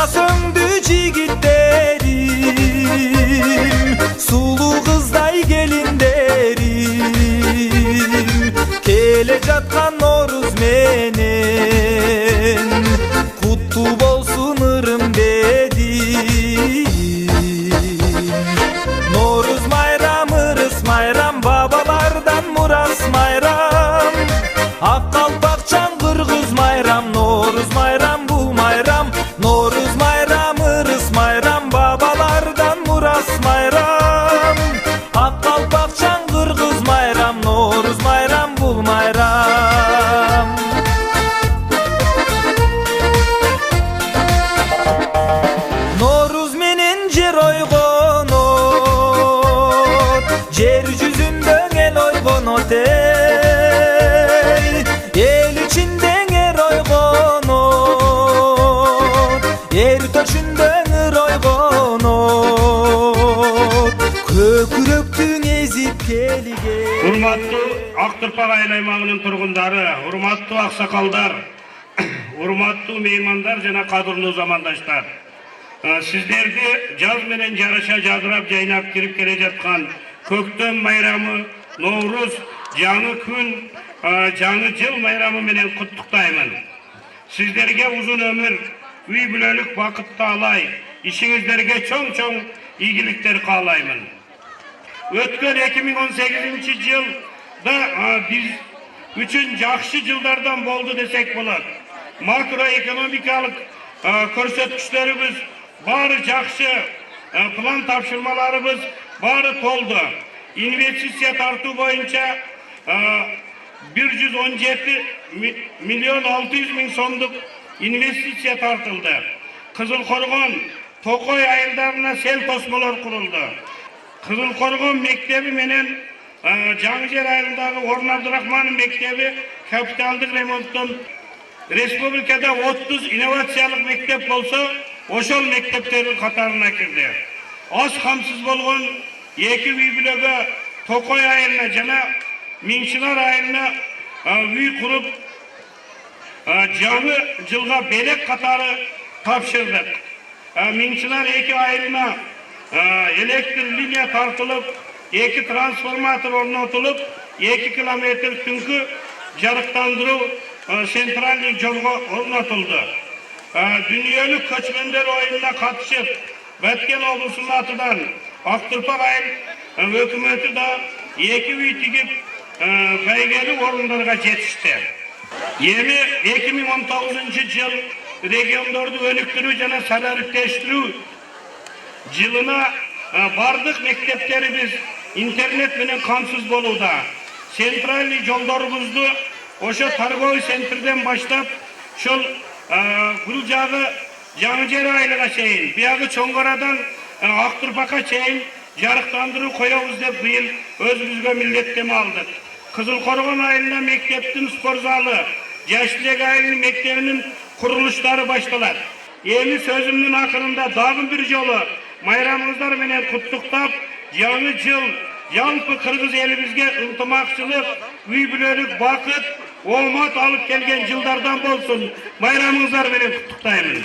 söndü jigitlerim, sulu kızday gelinderim. Kele jatkan Noruz menen, kutlu bolsun ırım dedim. Noruz mayram, ırıs mayram, babalardan muras mayram. Ak kalpakçan kırgız mayram, Noruz mayram bu mayram. Noruz mayram, ırıs mayram, babalardan muras mayram. Ak kalpakçan kırgız mayram, Noruz mayram bu mayram. Noruz menen jer oygonot, jer yüzünden el oygonot ey. El içinden er oygonot, er töşünden er oygonot. Köküröktün ezip kelige. Урматтуу Актырпак айыл аймагынын тургундары, урматтуу аксакалдар, урматтуу меймандар жана кадырлуу замандаштар. Сиздерди жаз менен жараша жадырап жайнап кирип келе жаткан көктөм майрамы, Ноурuz, жаңы күн, жаңы жыл майрамы менен куттуктаймын. Сиздерге узун өмүр, үй бүлөлүк бакыт таалай, ишиңиздерге чоң-чоң ийгиликтер каалаймын. Өткөн 2018 жылда биз үчүн жакшы жылдардан болду десек болот. Макроэкономикалык көрсөткүчтөрүбүз баары жакшы, план тапшырмаларыбыз баары толду. Инвестиция тартуу боюнча 117 миллион 600 миң сомдук инвестиция тартылды. Кызылкоргон, Токой айылдарына сел тосмолор курулду. Кызылкоргон мектеби менен Жаңжер айылындагы Орун Абдырахманов мектеби капиталдык ремонттон республикада 30 инновациялык мектеп болсо, ошол мектептердин катарына кирди. Аз камсыз болгон эки үй бүлөгө Токой айылына жана Миңшынар айылына үй куруп, жаңы жылга белек катары тапшырдык. Миңшынар эки айылына электр линия тартылып, 2 трансформатор орнотулуп, 2 километр түнкү жарыктандыруу центральный жолго орнотулду. Дүйнөлүк көчмөндөр оюнуна катышып, Баткен облусунун атынан Актырпак айыл өкмөтү да 2 үй тигип, байгелүү орундарга жетишти. Эми 2019 жыл региондорду өнүктүрүү жана санариктештирүү жылына бардык мектептерибиз интернет менен камсыз болууда. Центральный жолдорубузду ошо торговый центрден баштап, ошол бул жагы Жаңжер айылына чейин, биягы Чоңгорадан Актырпакка чейин жарыктандыруу коебуз деп быйыл өзүбүзгө милдеттеме алдык. Кызылкоргон айылына мектептин спорт залы, Жаштылек айылынын мектебинин курулуштары башталат. Эми сөзүмдүн акырында дагы бир жолу майрамыңыздар менен куттуктап, жаңы жыл жалпы кыргыз элибизге ынтымакчылык, үй бүлөлүк бакыт, оомат алып келген жылдардан болсун. Майрамыңыздар менен куттуктаймын.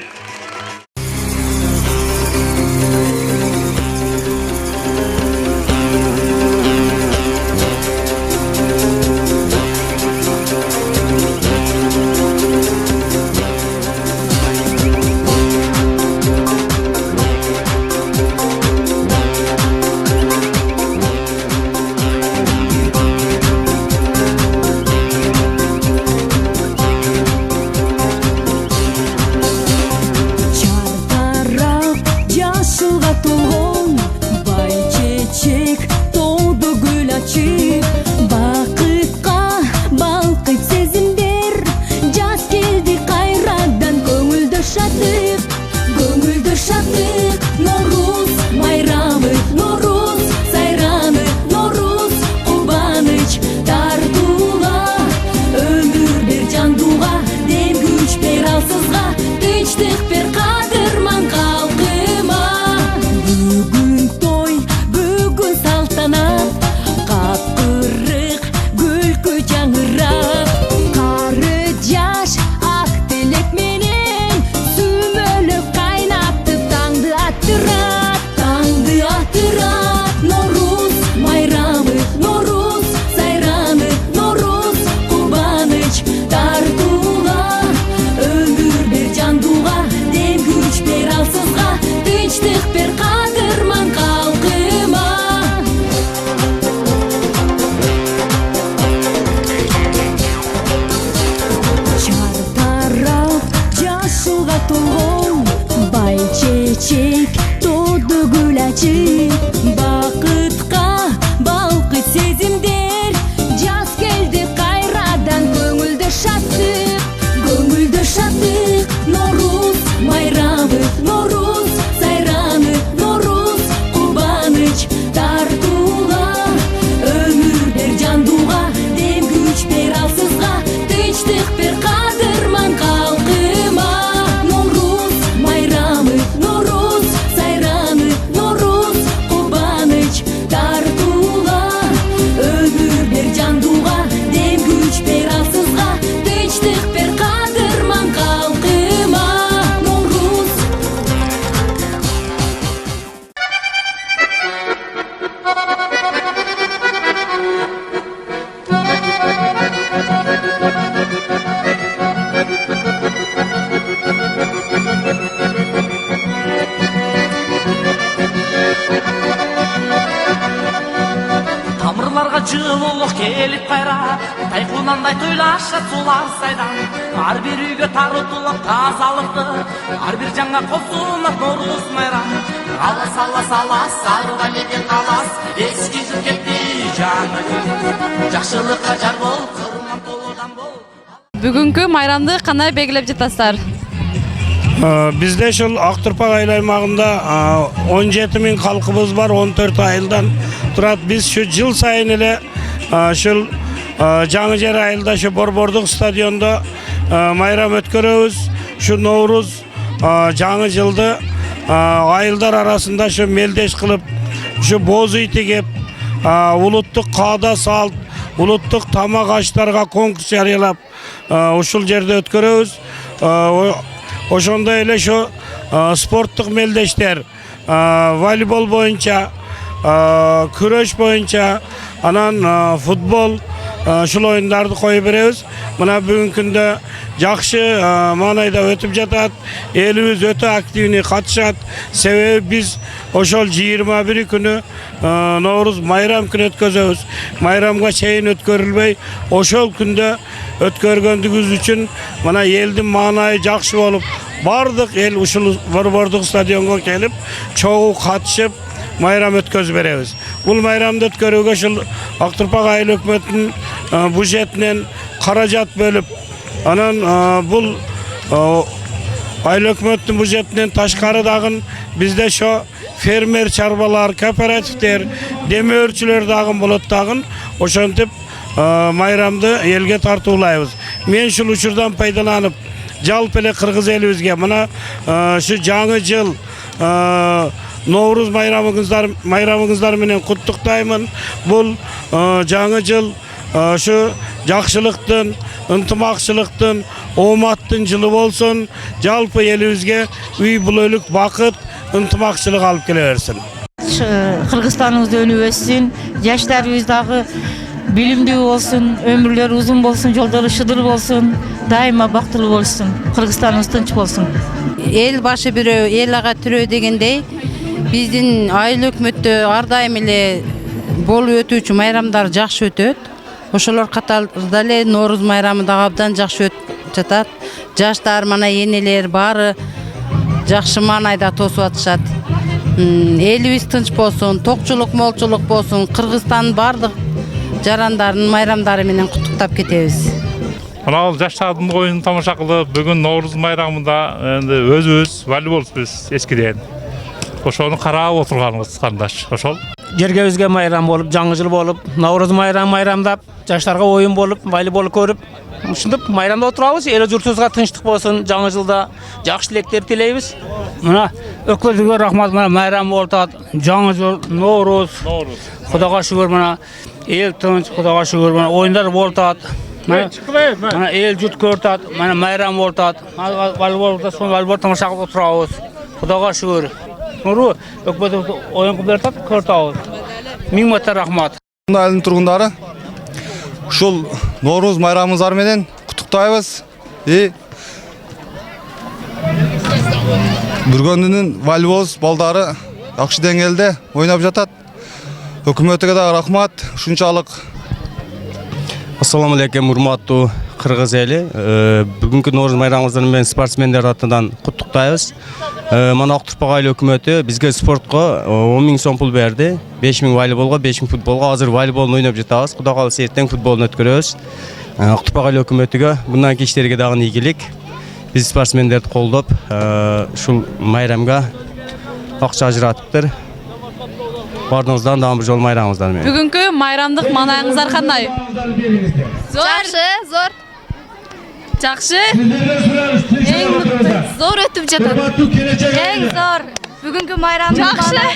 Kары жаш ак тилек менен болгон бай чечек тоодо гүл ачып бакытка балкыт сезимдер жаз келди кайрадан көңүлдө шаттык Норуз майрамы Норуз сайраны Норуз кубаныч тартууга өмүр бер жандууга дем күч бер алсызга тынчтык бер кадырман калкыма Норуз майрамы Норуз сайраны Норуз кубаныч тартууга өмүр бер жандууга дем күч бер алсызга тынчтык бер кадырман калкыма Норуз. Тамырларга жылуулук келип кайра тайкунандай тойлашат сулар сайдан ар бир үйгө таратылат тазалыкты ар бир жанга косулат Норуз майрам алас арба менен алас эски жыл кетти жаңы күн жакшылыкка жар бол кырман толудан бол. Бүгүнкү майрамды кандай белгилеп жатасыздар? Bizde şu Aktürpak aylı aymağında 17 bin halkımız var, 14 ayıldan turat. Biz şu yıl sayın ile şu Canıcer ayılda şu Borborduk stadyonda mayram ötkürüyoruz. Şu Novruz Canı yılda ayılдар arasında şu meldeş kılıp şu bozu itigip uluttuk kağda salt, uluttuk tamak açlarga konkurs yarılap uşul yerde ötkürüyoruz. Oşonda öyle şu sportluk meldeşler voleybol boyunca, küreş boyunca, anan futbol şul oyunlardı koyu beremiz. Buna bugünkünde jakşı manayda ötüp jatat, elimiz öte aktivini katışat. Sebebi biz oşol 21 günü Novruz mayram günü ötközöbüz. Mayramga çeyin ötkörülbey, oşol günde ötkörgöndüğümüz için bana eldin manayı jakşı olup bardık el uşul Borborduk stadionga gelip çoğu katışıp mayram ötközüp beremiz. Bul mayramda ötkörүүгө şul Aktürpak aylı hökümetinin budjetinden karajat bölüp anan bul aylı hökümetinin budjetinden taşkarı dağın bizde şu fermer çarbalar, kooperatifler, demörçüler dağın bulut dağın oşantip mayramda elge tartuulayбыз. Men şul uçurdan paydalanıp жалпы эле кыргыз элибизге мына şu жаңы жыл Novruz майрамыңыздар менен куттуктаймын. Бул жаңы жыл şu жакшылыктын, ынтымакчылыктын, ооматтын жылы болсун. Жалпы элибизге үй бүлөлүк бакыт, ынтымакчылык алып келе берсин. Кыргызстаныбыз өнүп өссүн, жаштарыбыз дагы билимдүү болсун, өмүрлөрү узун болсун, жолдору шыдыр болсун, дайыма бактылуу болсун, Кыргызстаныбыз тынч болсун. Эл башы бирөө, эл ага түрөө дегендей, биздин айыл өкмөттө ар дайым эле болуп өтүүчү майрамдар жакшы өтөт. Ошолор катарында эле Норуз майрамы дагы абдан жакшы өтүп жатат. Жаштар, мана энелер баары жакшы маанайда тосуп атышат. Элибиз тынч болсун, токчулук, молчулук болсун, Кыргызстандын баардык жарандарын майрамдары менен куттуктап кетебиз. Мына жаштардын оюнун тамаша кылып, бүгүн Норуз майрамында эми өзүбүз волейболчубуз эскиден. Ошону карап отурганыбыз кандаш. Ошол жергебизге майрам болуп, жаңы жыл болуп, Норуз майрамдап, жаштарга оюн болуп, волейбол көрүп, ушинтип майрамда отурабыз. Эл журтубузга тынчтык болсун, жаңы жылда жакшы тилектер тилейбиз. Мына өкмөтүгө рахмат, мына майрам болуп атат. Жаңы жыл, Норуз. Кудайга шүгүр, мына эл тынч, Кудайга шүгүр, мына оюндар болуп атат. Мына эл журт көрүп атат, мына майрам болуп атат. Волейбол тамаша кылып отурабыз. Кудайга шүгүр. Нуру өкмөт оюн кылып атат, көрүп атабыз. Миң мәртебе рахмат. Айылдын тургундары ушул Норуз майрамыңыздар менен куттуктайбыз. Бүргөндүнүн волейбол балдары жакшы деңгээлде ойноп жатат. Өкмөтүгө да рахмат. Ушунчалык. Ассаламу алейкум, урматтуу Кыргыз эли. Бүгүнкү Нооруз майрамыбыздан мен спортсмендер атынан куттуктайбыз. Мана Актурпак айыл өкмөтү бизге спортко 10 000 сом пул берди. 5 000 волейболго, 5 000 футболго. Азыр волейболду ойноп жатабыз. Кудай кааласа эртең футболду өткөрөбүз. Актурпак айыл өкмөтүгө мындан кийинкилерге дагы ийгилик. Биз спортсмендерди колдоп, ушул майрамга акча ажыратыптыр. Бардыңыздан дагы бир жол майрамыңыздар менен. Бүгүнкү майрамдык маанайыңыздар кандай? Зор. Жакшы? Зор өтүп жатат. Эң зор. Бүгүнкү майрамдын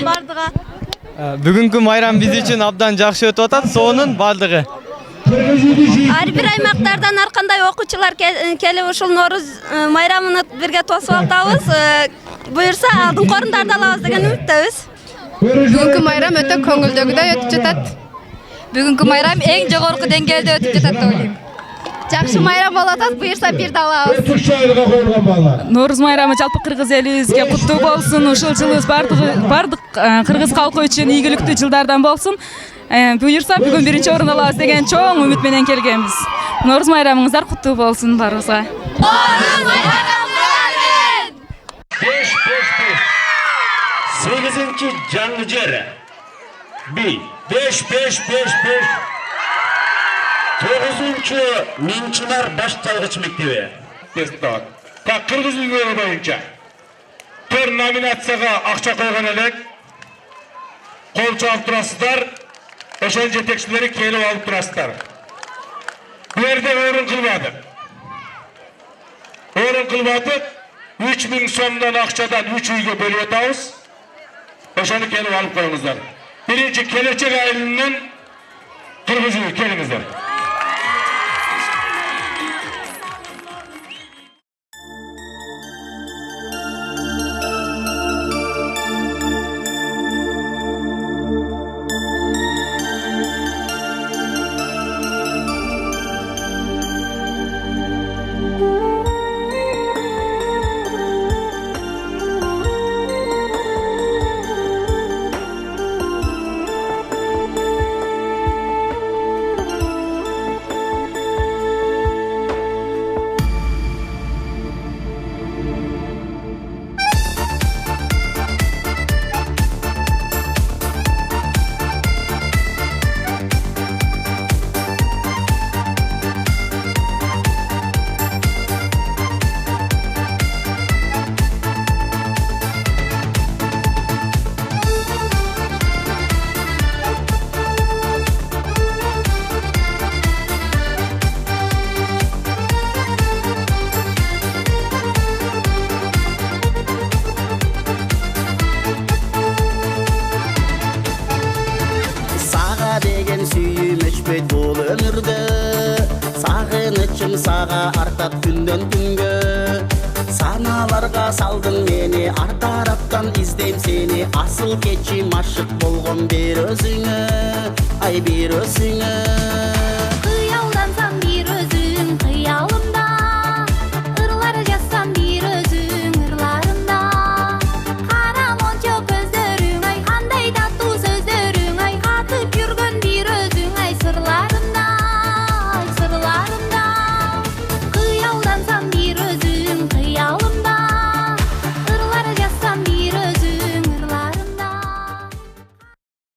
бардыгы. Бүгүнкү майрам биз үчүн абдан жакшы өтүп атат. Сонун бардыгы. Ар бир аймактардан ар кандай окуучулар келип ушул Нооруз майрамын бирге тосуп атабыз. Буюрса алдыңкы орундарды алабыз деген үмүттөбүз. Бүгүнкү майрам өтө көңүлдөгүдөй өтүп жатат. Бүгүнкү майрам эң жогорку деңгээлде өтүп жатат деп ойлойм. Жакшы майрам болуп атат. Буюрса бир да алабыз. Нооруз майрамы жалпы кыргыз элибизге куттуу болсун. Ушул жылыбыз бардык кыргыз калкы үчүн ийгиликтүү жылдардан болсун. Буюрса бүгүн биринчи орун алабыз деген чоң үмүт менен келгенбиз. Нооруз майрамыңыздар куттуу болсун барыбызга. Нооруз майрамыңыздар! 8-ci canlı cere. 1, 5, 5, 5, 5. 9-cu Minçinar Başlangıç Mektebi. Testat. Kırgız ülkeleri boyunca 4 nominatsiyaga akça koygan elek. Kolçu alıp turasızlar. Oşan jetekçileri kelip alıp turasızlar. Bu yerde orun kılmadık. Orun kılmadık. 3000 somdan akçadan 3 uyga bölüp atabız. Oşanı kelip alıp koyuңuzlar. Birinci Kelecek ailinin Kırgız ülke kelingizler. Bul ömürde sağınычым sağa artat günden günge Sanalarga saldın meni ar taraptan izdeyim seni Asıl keçim aşık bolgon bir özüңө Ay bir özüңө